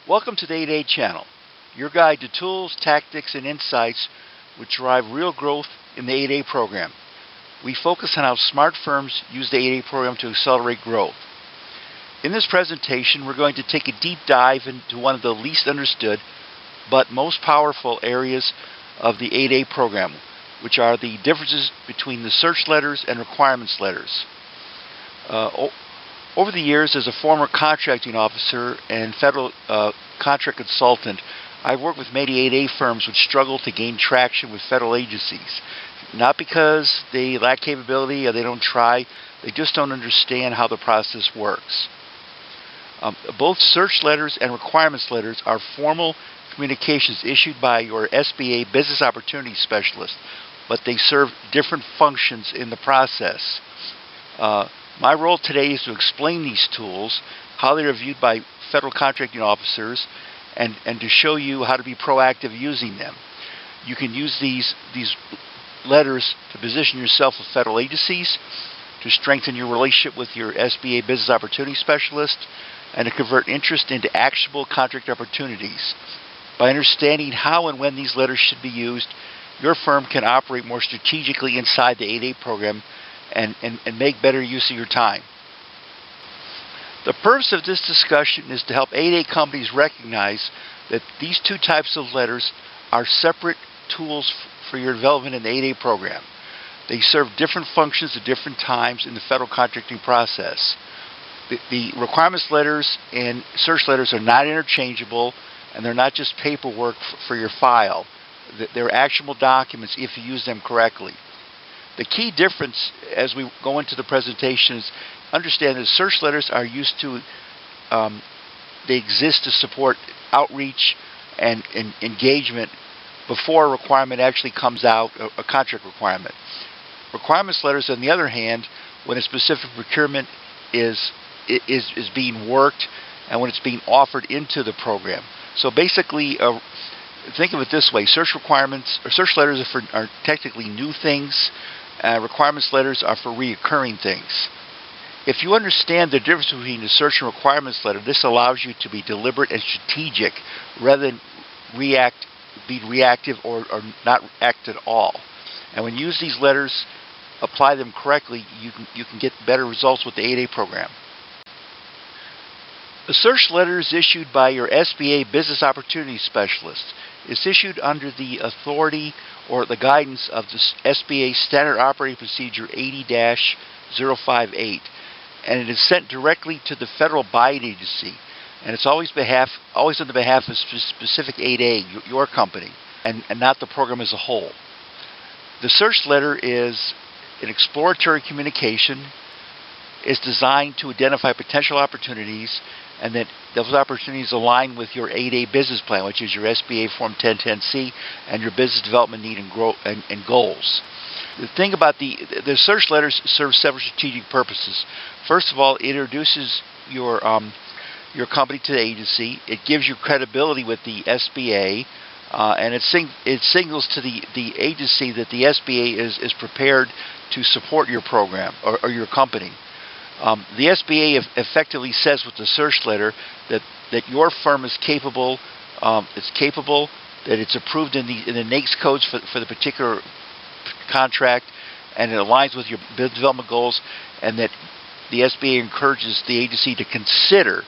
Welcome to the 8A channel, your guide to tools, tactics, and insights which drive real growth in the 8A program. We focus on how smart firms use the 8A program to accelerate growth. In this presentation, we're going to take a deep dive into one of the least understood but most powerful areas of the 8A program, which are the differences between the search letters and requirements letters. Over the years, as a former contracting officer and federal contract consultant, I've worked with many 8A firms which struggle to gain traction with federal agencies. Not because they lack capability or they don't try, they just don't understand how the process works. Both search letters and requirements letters are formal communications issued by your SBA Business Opportunity Specialist, but they serve different functions in the process. My role today is to explain these tools, how they are viewed by federal contracting officers, and to show you how to be proactive using them. You can use these letters to position yourself with federal agencies, to strengthen your relationship with your SBA Business Opportunity Specialist, and to convert interest into actionable contract opportunities. By understanding how and when these letters should be used, your firm can operate more strategically inside the 8A program and make better use of your time. The purpose of this discussion is to help 8A companies recognize that these two types of letters are separate tools for your development in the 8A program. They serve different functions at different times in the federal contracting process. The requirements letters and search letters are not interchangeable, and they're not just paperwork for your file. They're actionable documents if you use them correctly. The key difference as we go into the presentation is understand that search letters are used to, they exist to support outreach and engagement before a requirement actually comes out, a contract requirement. Requirements letters, on the other hand, when a specific procurement is being worked and when it's being offered into the program. So basically, think of it this way: search requirements or search letters are technically new things. Requirements letters are for reoccurring things. If you understand the difference between the search and requirements letter, this allows you to be deliberate and strategic rather than be reactive or not act at all. And when you use these letters, apply them correctly, you can get better results with the 8A program. The search letter is issued by your SBA Business Opportunity Specialist. It's issued under the authority or the guidance of the SBA Standard Operating Procedure 80-058, and it is sent directly to the federal buying agency, and it's always on the behalf of specific 8A, your company, and not the program as a whole. The search letter is an exploratory communication. It's designed to identify potential opportunities, and that those opportunities align with your 8A business plan, which is your SBA Form 1010C, and your business development need and goals. The thing about the search letters serve several strategic purposes. First of all, it introduces your company to the agency. It gives you credibility with the SBA, and it signals to the agency that the SBA is prepared to support your program or your company. The SBA effectively says with the search letter that your firm is capable, that it's approved in the NAICS codes for the particular contract, and it aligns with your business development goals, and that the SBA encourages the agency to consider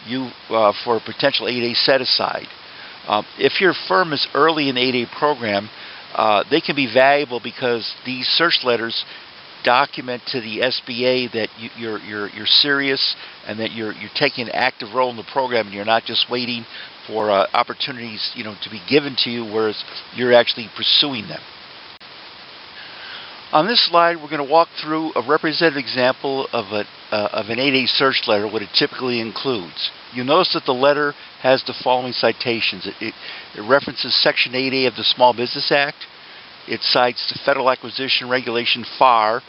you for a potential 8A set-aside. If your firm is early in the 8A program, they can be valuable because these search letters document to the SBA that you're serious and that you're taking an active role in the program, and you're not just waiting for opportunities to be given to you, whereas you're actually pursuing them. On this slide, we're going to walk through a representative example of an 8A search letter, what it typically includes. You'll notice that the letter has the following citations. It references Section 8A of the Small Business Act. It cites the Federal Acquisition Regulation FAR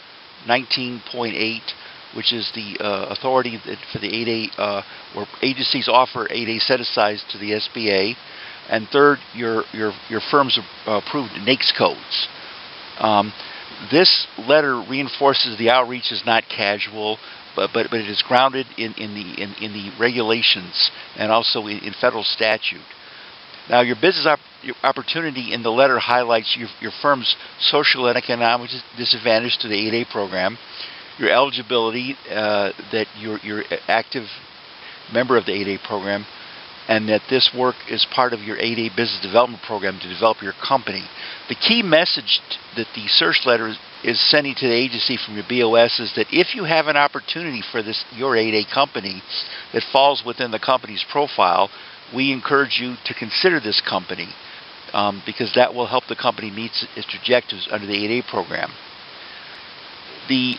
19.8, which is the authority for the 8A, where agencies offer 8A set-asides to the SBA. And third, your firm's approved NAICS codes. This letter reinforces the outreach is not casual, but it is grounded in the regulations and also in federal statute. Now, your business your opportunity in the letter highlights your firm's social and economic disadvantage to the 8A program, your eligibility, that you're active member of the 8A program, and that this work is part of your 8A business development program to develop your company. The key message that the search letter is sending to the agency from your BOS is that if you have an opportunity for your 8A company that falls within the company's profile, we encourage you to consider this company, because that will help the company meet its objectives under the 8A program. The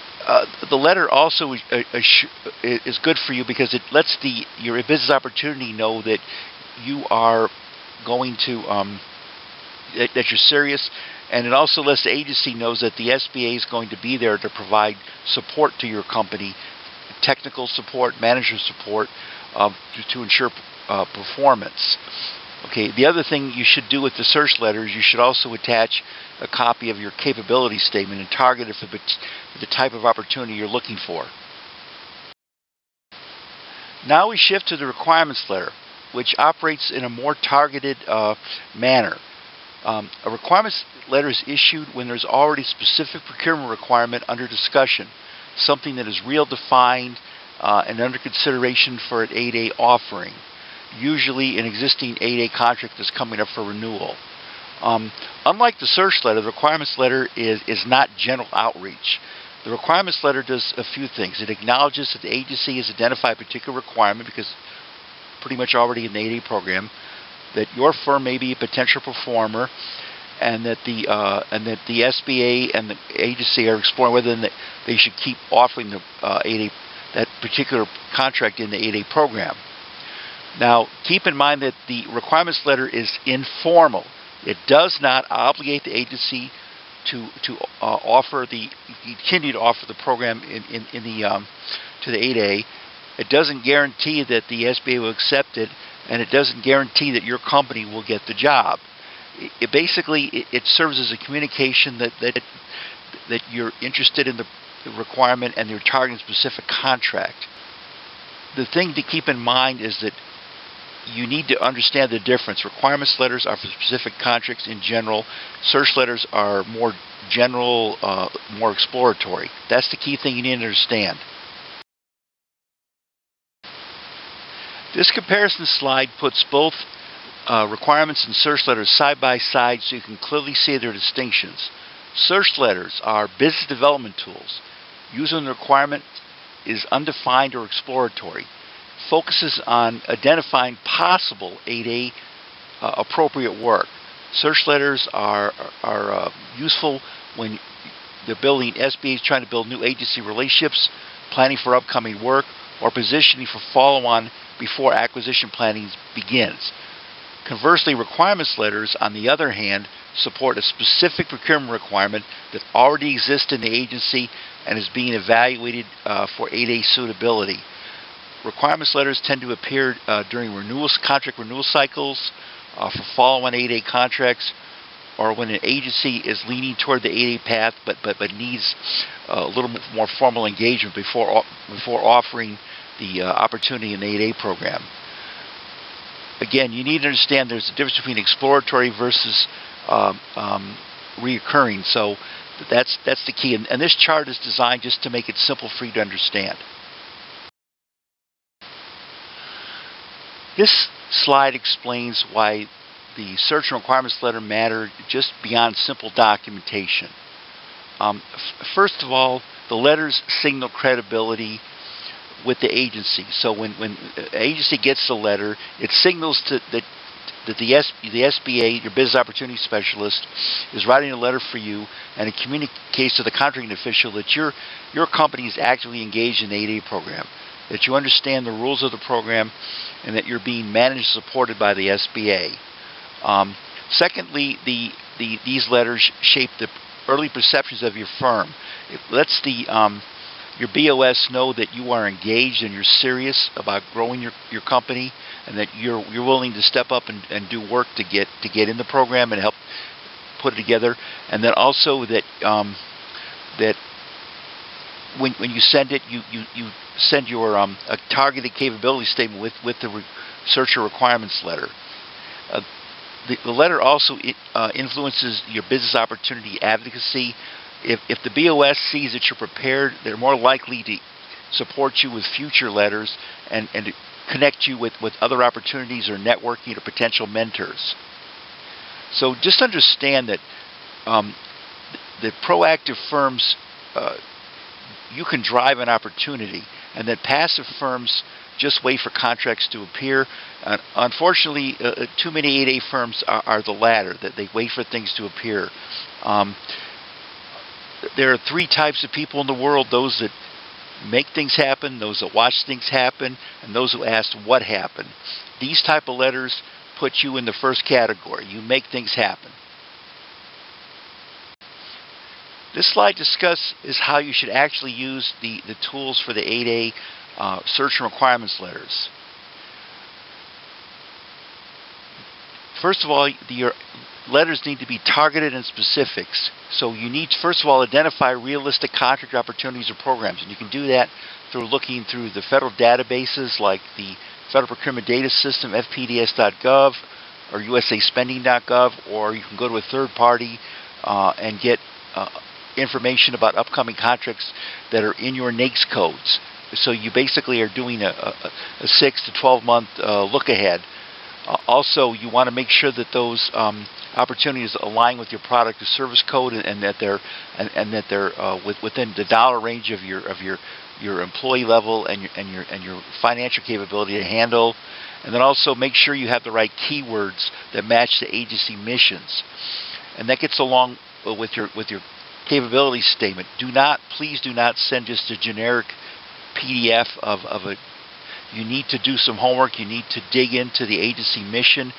letter also is good for you because it lets your business opportunity know that you are going to that you're serious, and it also lets the agency knows that the SBA is going to be there to provide support to your company, technical support, manager support, to ensure performance. Okay, the other thing you should do with the search letter is you should also attach a copy of your capability statement and target it for the type of opportunity you're looking for. Now we shift to the requirements letter, which operates in a more targeted manner. A requirements letter is issued when there's already specific procurement requirement under discussion, something that is real defined and under consideration for an 8A offering, usually an existing 8A contract that's coming up for renewal. Unlike the search letter, the requirements letter is not general outreach. The requirements letter does a few things. It acknowledges that the agency has identified a particular requirement, because pretty much already in the 8A program, that your firm may be a potential performer, and that the SBA and the agency are exploring whether they should keep offering the 8A, that particular contract in the 8A program. Now, keep in mind that the requirements letter is informal. It does not obligate the agency to continue to offer the program to the 8A. It doesn't guarantee that the SBA will accept it, and it doesn't guarantee that your company will get the job. It serves as a communication that you're interested in the requirement and you're targeting a specific contract. The thing to keep in mind is that you need to understand the difference. Requirements letters are for specific contracts in general. Search letters are more general, more exploratory. That's the key thing you need to understand. This comparison slide puts both requirements and search letters side by side so you can clearly see their distinctions. Search letters are business development tools. Using the requirement is undefined or exploratory. Focuses on identifying possible 8A appropriate work. Search letters are useful when the SBA is trying to build new agency relationships, planning for upcoming work, or positioning for follow-on before acquisition planning begins. Conversely, requirements letters, on the other hand, support a specific procurement requirement that already exists in the agency and is being evaluated for 8A suitability. Requirements letters tend to appear during contract renewal cycles, for follow-on 8A contracts, or when an agency is leaning toward the 8A path but needs a little more formal engagement before offering the opportunity in the 8A program. Again, you need to understand there's a difference between exploratory versus reoccurring. So that's the key. And this chart is designed just to make it simple for you to understand. This slide explains why the search and requirements letter matter just beyond simple documentation. First of all, the letters signal credibility with the agency. So when the agency gets the letter, it signals that the SBA, your business opportunity specialist, is writing a letter for you, and it communicates to the contracting official that your company is actively engaged in the 8A program, that you understand the rules of the program, and that you're being managed and supported by the SBA. Secondly, these letters shape the early perceptions of your firm. It lets your BOS know that you are engaged and you're serious about growing your company, and that you're willing to step up and do work to get in the program and help put it together. And then also that that when you send it, you send your a targeted capability statement with the searcher requirements letter. The letter also influences your business opportunity advocacy. If the BOS sees that you're prepared, they're more likely to support you with future letters and to connect you with other opportunities or networking or potential mentors. So just understand that the proactive firms, you can drive an opportunity, and that passive firms just wait for contracts to appear. Unfortunately, too many 8A firms are the latter, that they wait for things to appear. There are three types of people in the world: those that make things happen, those that watch things happen, and those who ask what happened. These type of letters put you in the first category. You make things happen. This slide discusses how you should actually use the tools for the 8A search and requirements letters. First of all, your letters need to be targeted and specific. So you need to, first of all, identify realistic contract opportunities or programs. And you can do that through looking through the federal databases like the Federal Procurement Data System, fpds.gov, or usaspending.gov, or you can go to a third party and get information about upcoming contracts that are in your NAICS codes. So you basically are doing a 6 to 12 month look ahead. Also, you want to make sure that those opportunities align with your product or service code, and that they're within the dollar range of your employee level and your financial capability to handle. And then also make sure you have the right keywords that match the agency missions. And that gets along with your capability statement. Please do not send just a generic PDF of a. You need to do some homework. You need to dig into the agency mission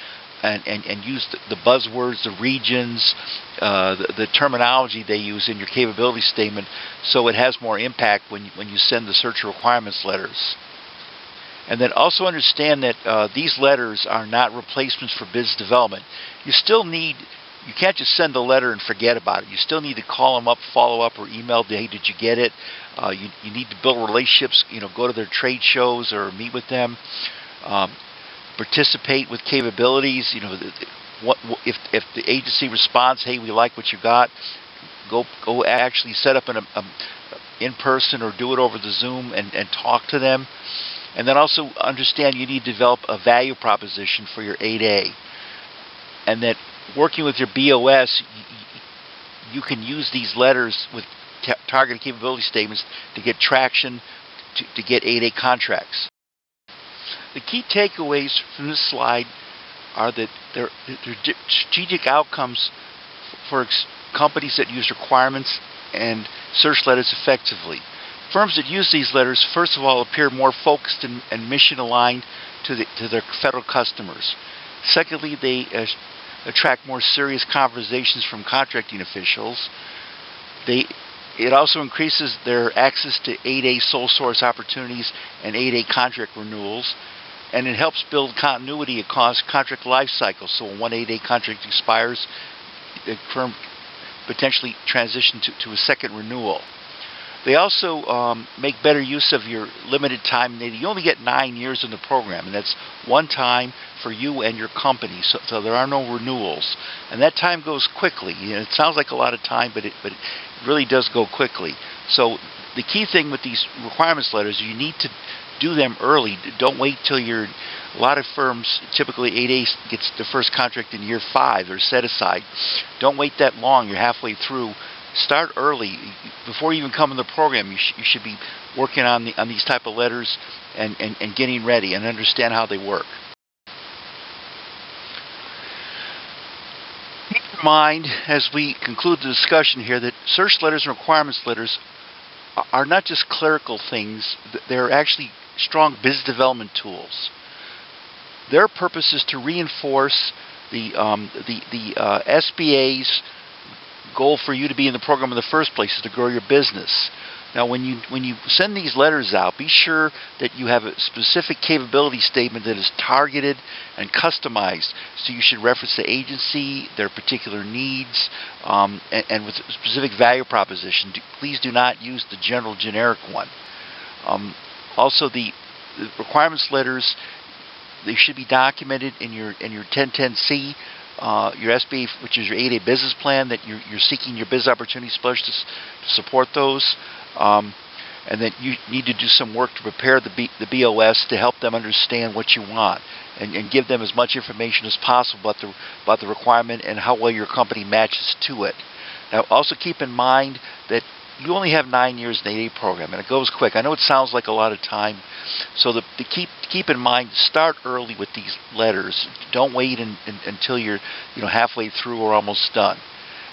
and use the buzzwords, the regions, the terminology they use in your capability statement, so it has more impact when you send the search requirements letters. And then also understand that these letters are not replacements for business development. You can't just send a letter and forget about it. You still need to call them up, follow up, or email, hey, did you get it? You need to build relationships, go to their trade shows or meet with them. Participate with capabilities. If the agency responds, hey, we like what you got, go actually set up an in person or do it over the Zoom and talk to them. And then also understand you need to develop a value proposition for your 8A. And that working with your BOS, you can use these letters with targeted capability statements to get traction, to get 8A contracts. The key takeaways from this slide are that there are strategic outcomes for companies that use requirements and search letters effectively. Firms that use these letters, first of all, appear more focused and mission aligned to their federal customers. Secondly, they attract more serious conversations from contracting officials. It also increases their access to 8A sole source opportunities and 8A contract renewals, and it helps build continuity across contract life cycles. So when one 8A contract expires, the firm potentially transition to a second renewal. They also make better use of your limited time. You only get 9 years in the program, and that's one time for you and your company. So there are no renewals, and that time goes quickly. It sounds like a lot of time, but it really does go quickly. So the key thing with these requirements letters, you need to do them early. Don't wait till you're. A lot of firms, typically 8A gets the first contract in year 5 or set aside. Don't wait that long. You're halfway through. Start early. Before you even come in the program, you should be working on these type of letters and getting ready and understand how they work. Keep in mind, as we conclude the discussion here, that search letters and requirements letters are not just clerical things. They're actually strong business development tools. Their purpose is to reinforce the SBA's goal for you to be in the program in the first place, is to grow your business. Now, when you send these letters out, be sure that you have a specific capability statement that is targeted and customized. So you should reference the agency, their particular needs, and with a specific value proposition. Please do not use the general generic one. Also, the requirements letters, they should be documented in your 1010C, your SBA, which is your 8A business plan, that you're seeking your business opportunity specialists to support those, and that you need to do some work to prepare the BOS to help them understand what you want, and give them as much information as possible about the requirement and how well your company matches to it. Now, also keep in mind that you only have 9 years in the 8A program, and it goes quick. I know it sounds like a lot of time, so to keep in mind, start early with these letters. Don't wait until you're halfway through or almost done.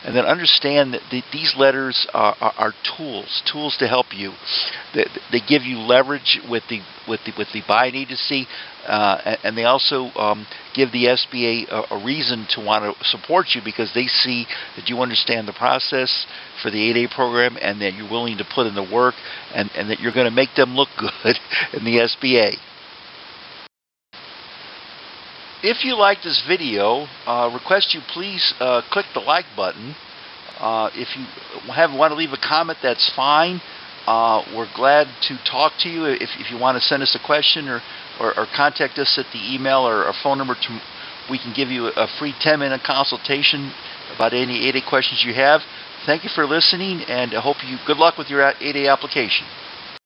And then understand that these letters are tools to help you. They give you leverage with the buying agency, and they also give the SBA a reason to want to support you, because they see that you understand the process for the 8A program, and that you're willing to put in the work, and that you're going to make them look good in the SBA. If you like this video, request you please click the like button. If you want to leave a comment, that's fine. We're glad to talk to you. If you want to send us a question or contact us at the email or our phone number, we can give you a free 10-minute consultation about any 8A questions you have. Thank you for listening, and I hope good luck with your 8A application.